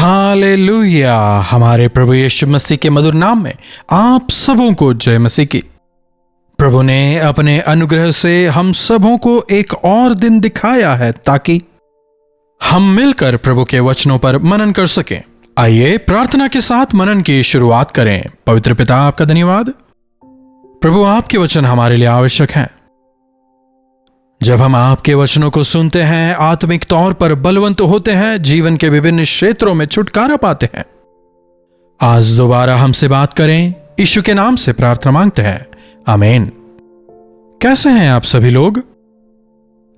Hallelujah. हमारे प्रभु यीशु मसीह के मधुर नाम में आप सबों को जय मसीह की। प्रभु ने अपने अनुग्रह से हम सबों को एक और दिन दिखाया है ताकि हम मिलकर प्रभु के वचनों पर मनन कर सकें। आइए प्रार्थना के साथ मनन की शुरुआत करें। पवित्र पिता, आपका धन्यवाद। प्रभु, आपके वचन हमारे लिए आवश्यक हैं। जब हम आपके वचनों को सुनते हैं, आत्मिक तौर पर बलवंत होते हैं, जीवन के विभिन्न क्षेत्रों में छुटकारा पाते हैं। आज दोबारा हमसे बात करें, यीशु के नाम से प्रार्थना मांगते हैं, आमीन। कैसे हैं आप सभी लोग?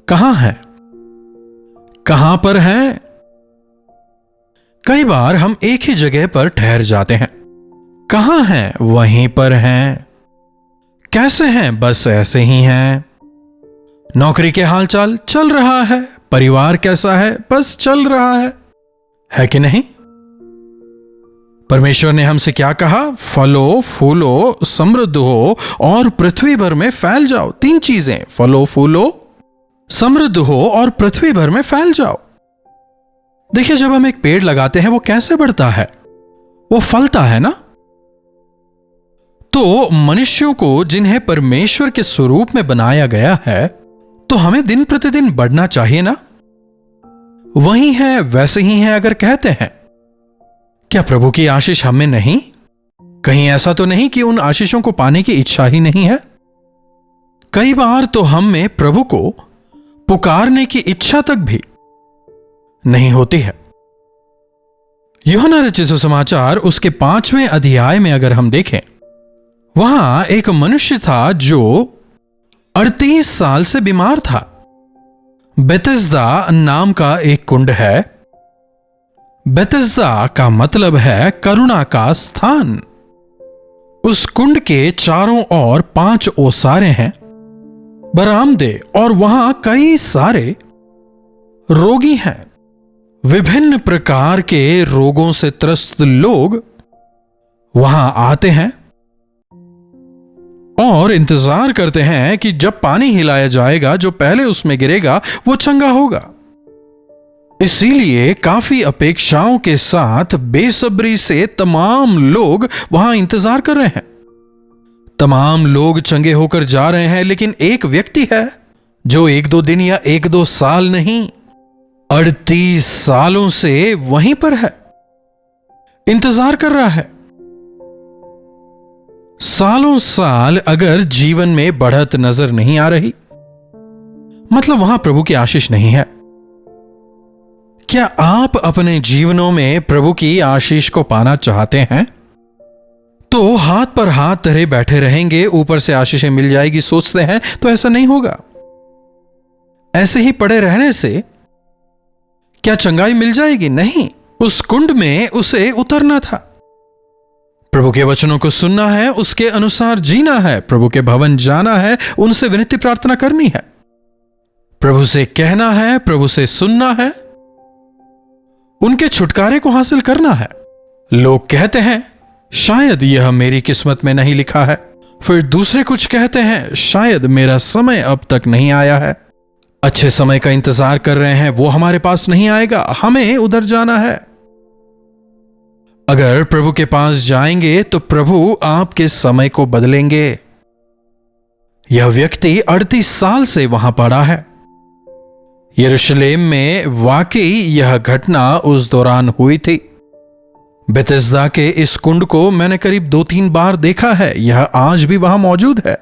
कहां हैं? कहां पर हैं? कई बार हम एक ही जगह पर ठहर जाते हैं। कहां हैं? वहीं पर हैं। कैसे हैं? बस ऐसे ही हैं। नौकरी के हालचाल चल रहा है। परिवार कैसा है? बस चल रहा है कि नहीं? परमेश्वर ने हमसे क्या कहा? फलो, फूलो, समृद्ध हो और पृथ्वी भर में फैल जाओ। 3 चीजें, फलो, फूलो, समृद्ध हो और पृथ्वी भर में फैल जाओ। देखिए, जब हम एक पेड़ लगाते हैं वो कैसे बढ़ता है? वो फलता है ना। तो मनुष्यों को जिन्हें परमेश्वर के स्वरूप में बनाया गया है, तो हमें दिन प्रतिदिन बढ़ना चाहिए ना। वही है वैसे ही है अगर कहते हैं, क्या प्रभु की आशीष हमें नहीं? कहीं ऐसा तो नहीं कि उन आशीषों को पाने की इच्छा ही नहीं है? कई बार तो हम में प्रभु को पुकारने की इच्छा तक भी नहीं होती है। यूहन्ना रचित सुसमाचार उसके 5वें अध्याय में अगर हम देखें, वहां एक मनुष्य था जो 38 साल से बीमार था। बेथेस्दा नाम का एक कुंड है। बेथेस्दा का मतलब है करुणा का स्थान। उस कुंड के चारों ओर 5 ओसारे हैं, बरामदे, और वहां कई सारे रोगी हैं। विभिन्न प्रकार के रोगों से त्रस्त लोग वहां आते हैं और इंतजार करते हैं कि जब पानी हिलाया जाएगा, जो पहले उसमें गिरेगा वो चंगा होगा। इसीलिए काफी अपेक्षाओं के साथ बेसब्री से तमाम लोग वहां इंतजार कर रहे हैं। तमाम लोग चंगे होकर जा रहे हैं, लेकिन एक व्यक्ति है जो 1-2 दिन या 1-2 साल नहीं, 38 सालों से वहीं पर है, इंतजार कर रहा है। सालों साल अगर जीवन में बढ़त नजर नहीं आ रही, मतलब वहां प्रभु की आशीष नहीं है। क्या आप अपने जीवनों में प्रभु की आशीष को पाना चाहते हैं? तो हाथ पर हाथ धरे बैठे रहेंगे, ऊपर से आशीषें मिल जाएगी सोचते हैं, तो ऐसा नहीं होगा। ऐसे ही पड़े रहने से क्या चंगाई मिल जाएगी? नहीं। उस कुंड में उसे उतरना था। प्रभु के वचनों को सुनना है, उसके अनुसार जीना है, प्रभु के भवन जाना है, उनसे विनती प्रार्थना करनी है, प्रभु से कहना है, प्रभु से सुनना है, उनके छुटकारे को हासिल करना है। लोग कहते हैं शायद यह मेरी किस्मत में नहीं लिखा है। फिर दूसरे कुछ कहते हैं शायद मेरा समय अब तक नहीं आया है। अच्छे समय का इंतजार कर रहे हैं, वो हमारे पास नहीं आएगा, हमें उधर जाना है। अगर प्रभु के पास जाएंगे तो प्रभु आपके समय को बदलेंगे। यह व्यक्ति 38 साल से वहां पड़ा है। यरूशलेम में वाकई यह घटना उस दौरान हुई थी। बेथेस्दा के इस कुंड को मैंने करीब 2-3 बार देखा है। यह आज भी वहां मौजूद है।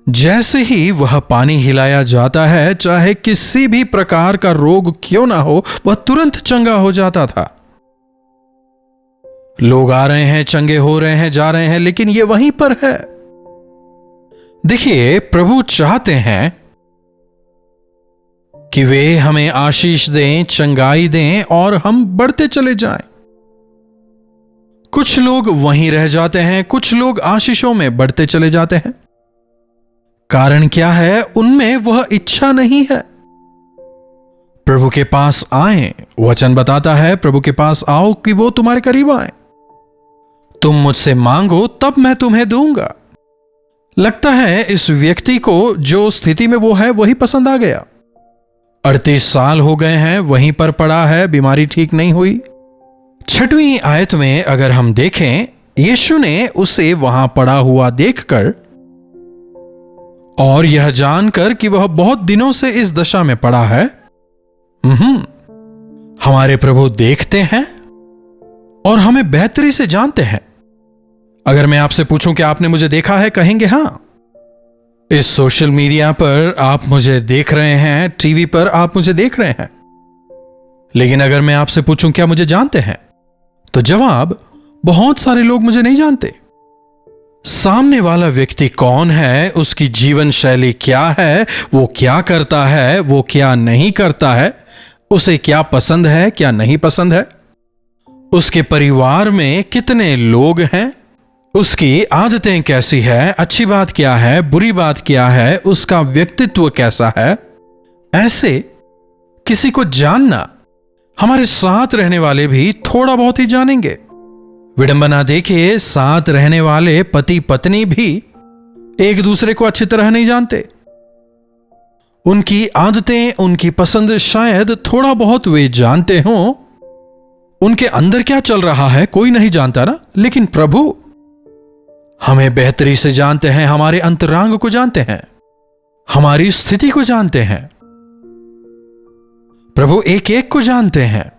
जैसे ही वह पानी हिलाया जाता है, चाहे किसी भी प्रकार का रोग क्यों ना हो, वह तुरंत चंगा हो जाता था। लोग आ रहे हैं, चंगे हो रहे हैं, जा रहे हैं, लेकिन यह वहीं पर है। देखिए, प्रभु चाहते हैं कि वे हमें आशीष दें, चंगाई दें और हम बढ़ते चले जाएं। कुछ लोग वहीं रह जाते हैं, कुछ लोग आशीषों में बढ़ते चले जाते हैं। कारण क्या है? उनमें वह इच्छा नहीं है। प्रभु के पास आए। वचन बताता है, प्रभु के पास आओ कि वो तुम्हारे करीब आए। तुम मुझसे मांगो तब मैं तुम्हें दूंगा। लगता है इस व्यक्ति को जो स्थिति में वो है वही पसंद आ गया। 38 साल हो गए हैं, वहीं पर पड़ा है, बीमारी ठीक नहीं हुई। 6वीं आयत में अगर हम देखें, यीशु ने उसे वहां पड़ा हुआ देखकर और यह जानकर कि वह बहुत दिनों से इस दशा में पड़ा है, हमारे प्रभु देखते हैं और हमें बेहतरी से जानते हैं। अगर मैं आपसे पूछूं कि आपने मुझे देखा है, कहेंगे हां। इस सोशल मीडिया पर आप मुझे देख रहे हैं, टीवी पर आप मुझे देख रहे हैं। लेकिन अगर मैं आपसे पूछूं क्या मुझे जानते हैं, तो जवाब बहुत सारे लोग मुझे नहीं जानते। सामने वाला व्यक्ति कौन है, उसकी जीवन शैली क्या है, वो क्या करता है, वो क्या नहीं करता है, उसे क्या पसंद है, क्या नहीं पसंद है, उसके परिवार में कितने लोग हैं, उसकी आदतें कैसी है, अच्छी बात क्या है, बुरी बात क्या है, उसका व्यक्तित्व कैसा है, ऐसे किसी को जानना हमारे साथ रहने वाले भी थोड़ा बहुत ही जानेंगे। विडंबना देखिए, साथ रहने वाले पति पत्नी भी एक दूसरे को अच्छी तरह नहीं जानते। उनकी आदतें, उनकी पसंद शायद थोड़ा बहुत वे जानते हों, उनके अंदर क्या चल रहा है कोई नहीं जानता ना। लेकिन प्रभु हमें बेहतरी से जानते हैं, हमारे अंतरांग को जानते हैं, हमारी स्थिति को जानते हैं। प्रभु एक एक को जानते हैं।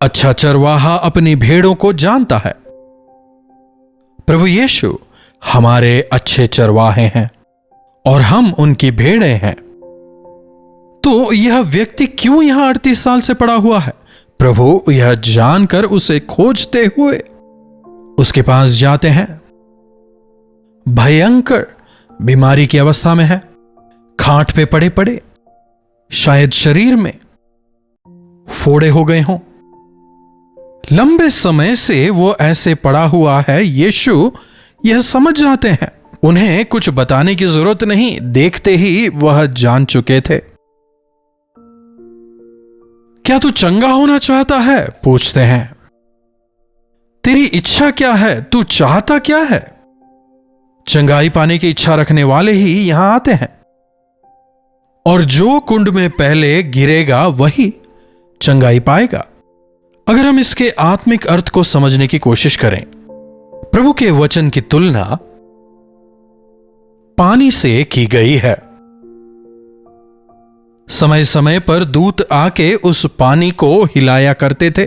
अच्छा चरवाहा अपनी भेड़ों को जानता है। प्रभु यीशु हमारे अच्छे चरवाहे हैं और हम उनकी भेड़ें हैं। तो यह व्यक्ति क्यों यहां 38 साल से पड़ा हुआ है? प्रभु यह जानकर उसे खोजते हुए उसके पास जाते हैं। भयंकर बीमारी की अवस्था में है, खाट पे पड़े पड़े, शायद शरीर में फोड़े हो गए हों, लंबे समय से वो ऐसे पड़ा हुआ है। यीशु यह समझ जाते हैं, उन्हें कुछ बताने की जरूरत नहीं, देखते ही वह जान चुके थे। क्या तू चंगा होना चाहता है? पूछते हैं। तेरी इच्छा क्या है? तू चाहता क्या है? चंगाई पाने की इच्छा रखने वाले ही यहां आते हैं, और जो कुंड में पहले गिरेगा वही चंगाई पाएगा। अगर हम इसके आत्मिक अर्थ को समझने की कोशिश करें, प्रभु के वचन की तुलना पानी से की गई है। समय समय पर दूत आके उस पानी को हिलाया करते थे।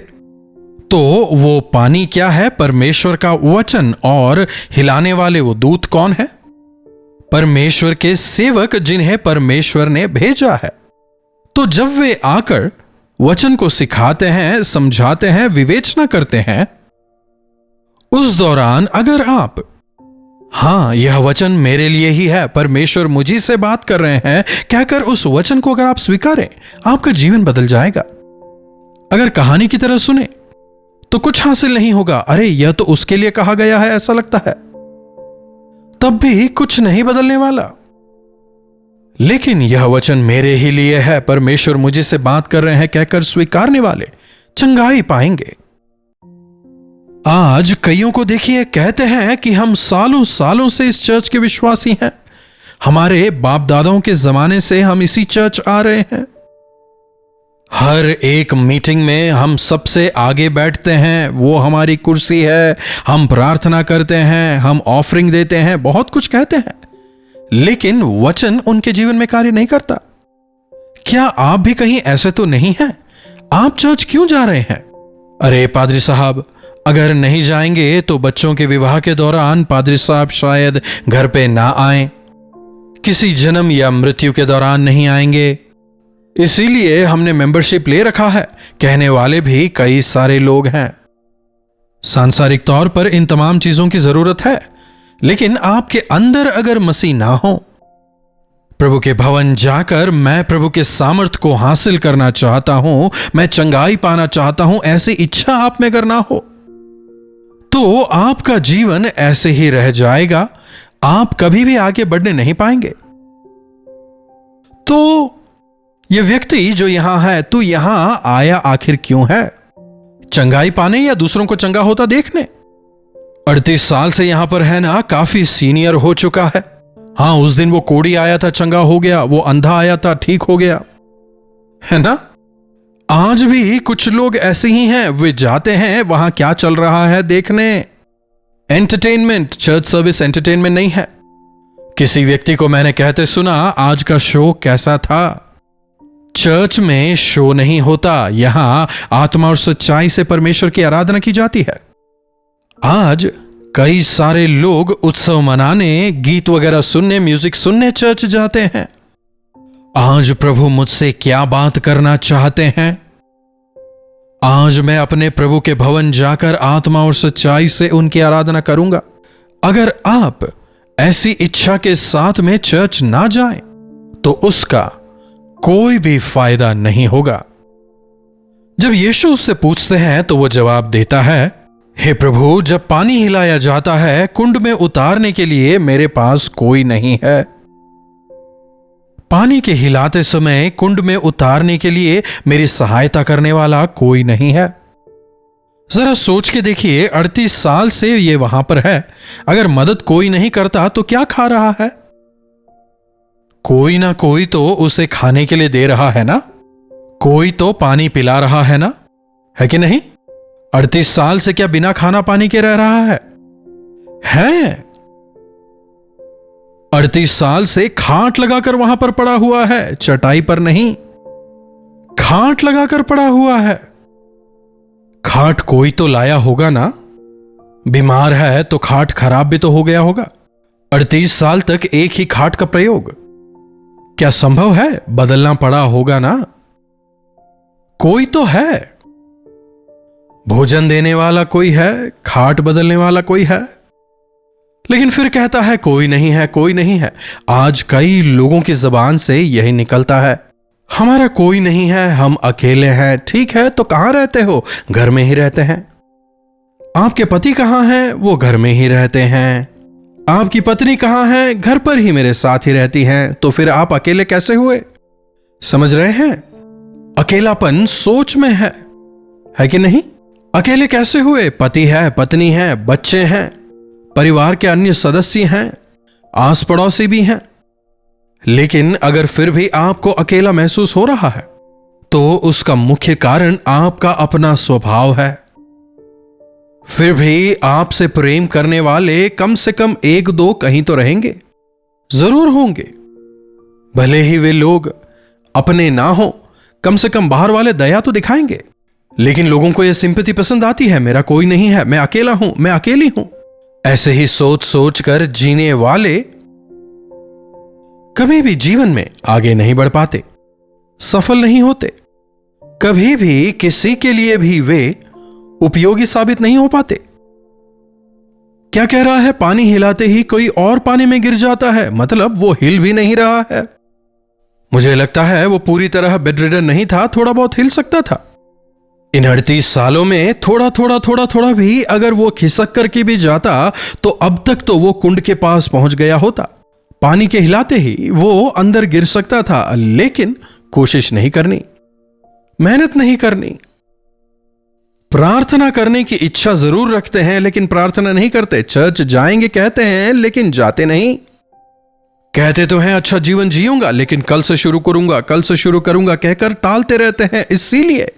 तो वो पानी क्या है? परमेश्वर का वचन। और हिलाने वाले वो दूत कौन है? परमेश्वर के सेवक, जिन्हें परमेश्वर ने भेजा है। तो जब वे आकर वचन को सिखाते हैं, समझाते हैं, विवेचना करते हैं, उस दौरान अगर आप हां यह वचन मेरे लिए ही है, परमेश्वर मुझी से बात कर रहे हैं कहकर उस वचन को अगर आप स्वीकारें, आपका जीवन बदल जाएगा। अगर कहानी की तरह सुने तो कुछ हासिल नहीं होगा। अरे यह तो उसके लिए कहा गया है, ऐसा लगता है, तब भी कुछ नहीं बदलने वाला। लेकिन यह वचन मेरे ही लिए है, परमेश्वर मुझे से बात कर रहे हैं कहकर स्वीकारने वाले चंगाई पाएंगे। आज कईयों को देखिए, कहते हैं कि हम सालों सालों से इस चर्च के विश्वासी हैं, हमारे बाप दादाओं के जमाने से हम इसी चर्च आ रहे हैं, हर एक मीटिंग में हम सबसे आगे बैठते हैं, वो हमारी कुर्सी है, हम प्रार्थना करते हैं, हम ऑफरिंग देते हैं, बहुत कुछ कहते हैं, लेकिन वचन उनके जीवन में कार्य नहीं करता। क्या आप भी कहीं ऐसे तो नहीं हैं? आप चर्च क्यों जा रहे हैं? अरे पादरी साहब, अगर नहीं जाएंगे तो बच्चों के विवाह के दौरान पादरी साहब शायद घर पे ना आए, किसी जन्म या मृत्यु के दौरान नहीं आएंगे, इसीलिए हमने मेंबरशिप ले रखा है, कहने वाले भी कई सारे लोग हैं। सांसारिक तौर पर इन तमाम चीजों की जरूरत है, लेकिन आपके अंदर अगर मसीह ना हो, प्रभु के भवन जाकर मैं प्रभु के सामर्थ को हासिल करना चाहता हूं, मैं चंगाई पाना चाहता हूं, ऐसी इच्छा आप में करना हो, तो आपका जीवन ऐसे ही रह जाएगा, आप कभी भी आगे बढ़ने नहीं पाएंगे। तो यह व्यक्ति जो यहां है, तू यहां आया आखिर क्यों है? चंगाई पाने या दूसरों को चंगा होता देखने? 38 साल से यहां पर है ना, काफी सीनियर हो चुका है। हां, उस दिन वो कोढ़ी आया था, चंगा हो गया, वो अंधा आया था, ठीक हो गया, है ना? आज भी कुछ लोग ऐसे ही हैं, वे जाते हैं वहां क्या चल रहा है देखने। एंटरटेनमेंट, चर्च सर्विस एंटरटेनमेंट नहीं है। किसी व्यक्ति को मैंने कहते सुना, आज का शो कैसा था? चर्च में शो नहीं होता, यहां आत्मा और सच्चाई से परमेश्वर की आराधना की जाती है। आज कई सारे लोग उत्सव मनाने, गीत वगैरह सुनने, म्यूजिक सुनने चर्च जाते हैं। आज प्रभु मुझसे क्या बात करना चाहते हैं? आज मैं अपने प्रभु के भवन जाकर आत्मा और सच्चाई से उनकी आराधना करूंगा। अगर आप ऐसी इच्छा के साथ में चर्च ना जाएं, तो उसका कोई भी फायदा नहीं होगा। जब यीशु उससे पूछते हैं तो वो जवाब देता है, हे प्रभु, जब पानी हिलाया जाता है, कुंड में उतारने के लिए मेरे पास कोई नहीं है। पानी के हिलाते समय कुंड में उतारने के लिए मेरी सहायता करने वाला कोई नहीं है। जरा सोच के देखिए, 38 साल से ये वहां पर है। अगर मदद कोई नहीं करता तो क्या खा रहा है? कोई ना कोई तो उसे खाने के लिए दे रहा है ना, कोई तो पानी पिला रहा है ना, है कि नहीं? 38 साल से क्या बिना खाना पानी के रह रहा है? 38 साल से खाट लगाकर वहां पर पड़ा हुआ है, चटाई पर नहीं, खाट लगाकर पड़ा हुआ है। खाट कोई तो लाया होगा ना। बीमार है तो खाट खराब भी तो हो गया होगा। 38 साल तक एक ही खाट का प्रयोग क्या संभव है? बदलना पड़ा होगा ना। कोई तो है, भोजन देने वाला कोई है, खाट बदलने वाला कोई है, लेकिन फिर कहता है कोई नहीं है, कोई नहीं है। आज कई लोगों की जबान से यही निकलता है, हमारा कोई नहीं है, हम अकेले हैं। ठीक है, तो कहां रहते हो? घर में ही रहते हैं। आपके पति कहां हैं? वो घर में ही रहते हैं। आपकी पत्नी कहां है? घर पर ही मेरे साथ ही रहती हैं। तो फिर आप अकेले कैसे हुए? समझ रहे हैं? अकेलापन सोच में है कि नहीं? अकेले कैसे हुए? पति है, पत्नी है, बच्चे हैं, परिवार के अन्य सदस्य हैं, आस पड़ोसी भी हैं। लेकिन अगर फिर भी आपको अकेला महसूस हो रहा है, तो उसका मुख्य कारण आपका अपना स्वभाव है। फिर भी आपसे प्रेम करने वाले कम से कम 1-2 कहीं तो रहेंगे, जरूर होंगे। भले ही वे लोग अपने ना हो, कम से कम बाहर वाले दया तो दिखाएंगे। लेकिन लोगों को यह सिंपैथी पसंद आती है, मेरा कोई नहीं है, मैं अकेला हूं, मैं अकेली हूं। ऐसे ही सोच सोच कर जीने वाले कभी भी जीवन में आगे नहीं बढ़ पाते, सफल नहीं होते। कभी भी किसी के लिए भी वे उपयोगी साबित नहीं हो पाते। क्या कह रहा है? पानी हिलाते ही कोई और पानी में गिर जाता है, मतलब वो हिल भी नहीं रहा है। मुझे लगता है वो पूरी तरह बेडरिडन नहीं था, थोड़ा बहुत हिल सकता था। इन 38 सालों में थोड़ा भी अगर वो खिसक करके भी जाता तो अब तक तो वो कुंड के पास पहुंच गया होता। पानी के हिलाते ही वो अंदर गिर सकता था, लेकिन कोशिश नहीं करनी, मेहनत नहीं करनी। प्रार्थना करने की इच्छा जरूर रखते हैं, लेकिन प्रार्थना नहीं करते। चर्च जाएंगे कहते हैं, लेकिन जाते नहीं। कहते तो हैं अच्छा जीवन जीऊंगा, लेकिन कल से शुरू करूंगा, कल से शुरू करूंगा कहकर टालते रहते हैं। इसीलिए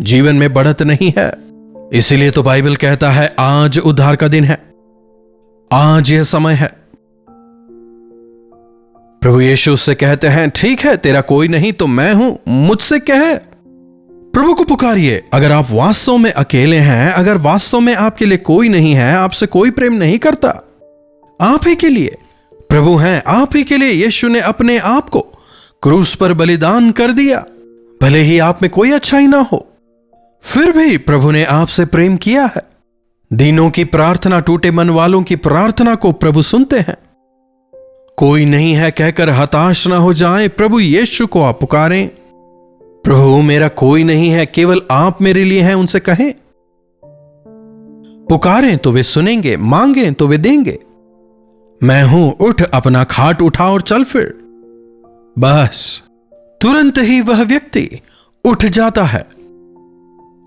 जीवन में बढ़त नहीं है। इसीलिए तो बाइबल कहता है आज उद्धार का दिन है, आज यह समय है। प्रभु यीशु से कहते हैं ठीक है, तेरा कोई नहीं तो मैं हूं, मुझसे कह। प्रभु को पुकारिए। अगर आप वास्तव में अकेले हैं, अगर वास्तव में आपके लिए कोई नहीं है, आपसे कोई प्रेम नहीं करता, आप ही के लिए प्रभु हैं, आप ही के लिए यीशु ने अपने आप को क्रूस पर बलिदान कर दिया। भले ही आप में कोई अच्छाई ना हो, फिर भी प्रभु ने आपसे प्रेम किया है। दीनों की प्रार्थना, टूटे मन वालों की प्रार्थना को प्रभु सुनते हैं। कोई नहीं है कहकर हताश ना हो जाएं, प्रभु यीशु को आप पुकारें। प्रभु मेरा कोई नहीं है, केवल आप मेरे लिए हैं, उनसे कहें। पुकारें तो वे सुनेंगे, मांगें तो वे देंगे। मैं हूं, उठ अपना खाट उठा और चल फिर। बस तुरंत ही वह व्यक्ति उठ जाता है।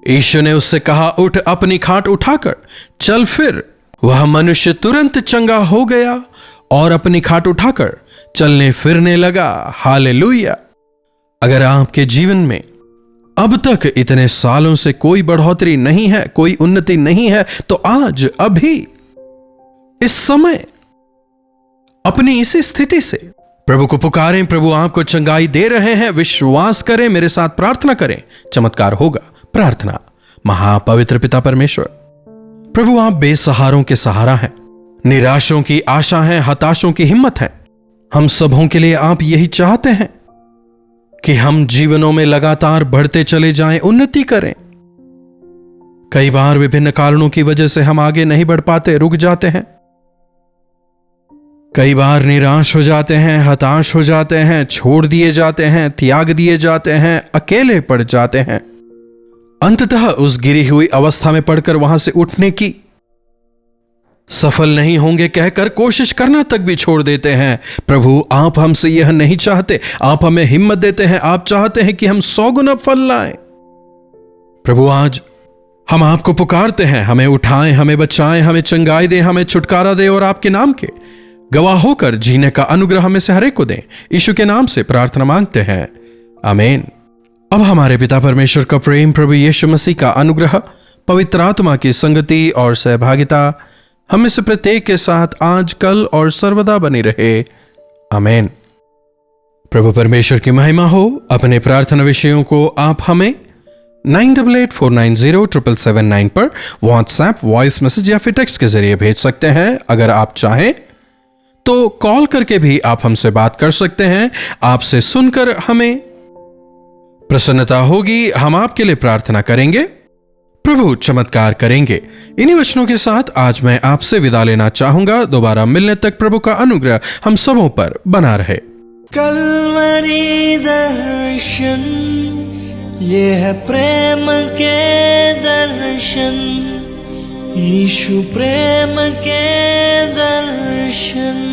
यीशु ने उससे कहा उठ अपनी खाट उठाकर चल फिर। वह मनुष्य तुरंत चंगा हो गया और अपनी खाट उठाकर चलने फिरने लगा। हालेलुया। अगर आपके जीवन में अब तक इतने सालों से कोई बढ़ोतरी नहीं है, कोई उन्नति नहीं है, तो आज अभी इस समय अपनी इसी स्थिति से प्रभु को पुकारें। प्रभु आपको चंगाई दे रहे हैं, विश्वास करें, मेरे साथ प्रार्थना करें, चमत्कार होगा। प्रार्थना। महापवित्र पिता परमेश्वर, प्रभु आप बेसहारों के सहारा हैं, निराशों की आशा हैं, हताशों की हिम्मत हैं। हम सबों के लिए आप यही चाहते हैं कि हम जीवनों में लगातार बढ़ते चले जाएं, उन्नति करें। कई बार विभिन्न कारणों की वजह से हम आगे नहीं बढ़ पाते, रुक जाते हैं। कई बार निराश हो जाते हैं, हताश हो जाते हैं, छोड़ दिए जाते हैं, त्याग दिए जाते हैं, अकेले पड़ जाते हैं। अंततः उस गिरी हुई अवस्था में पड़कर वहां से उठने की सफल नहीं होंगे कहकर कोशिश करना तक भी छोड़ देते हैं। प्रभु आप हमसे यह नहीं चाहते, आप हमें हिम्मत देते हैं, आप चाहते हैं कि हम 100 गुना फल लाएं। प्रभु आज हम आपको पुकारते हैं, हमें उठाएं, हमें बचाएं, हमें चंगाई दें, हमें छुटकारा दें और आपके नाम के गवाह होकर जीने का अनुग्रह हमें से हर एक को दें। यीशु के नाम से प्रार्थना मांगते हैं, आमीन। अब हमारे पिता परमेश्वर का प्रेम, प्रभु यीशु मसीह का अनुग्रह, पवित्र आत्मा की संगति और सहभागिता हमें से प्रत्येक के साथ आज, कल और सर्वदा बनी रहे, आमीन। प्रभु परमेश्वर की महिमा हो। अपने प्रार्थना विषयों को आप हमें 9884907779 पर व्हाट्सएप, वॉइस मैसेज या फिर टेक्स्ट के जरिए भेज सकते हैं। अगर आप चाहें तो कॉल करके भी आप हमसे बात कर सकते हैं। आपसे सुनकर हमें प्रसन्नता होगी, हम आपके लिए प्रार्थना करेंगे, प्रभु चमत्कार करेंगे। इन्हीं वचनों के साथ आज मैं आपसे विदा लेना चाहूंगा। दोबारा मिलने तक प्रभु का अनुग्रह हम सबों पर बना रहे। कल्वरी दर्शन, ये है प्रेम के दर्शन, यीशु प्रेम के दर्शन।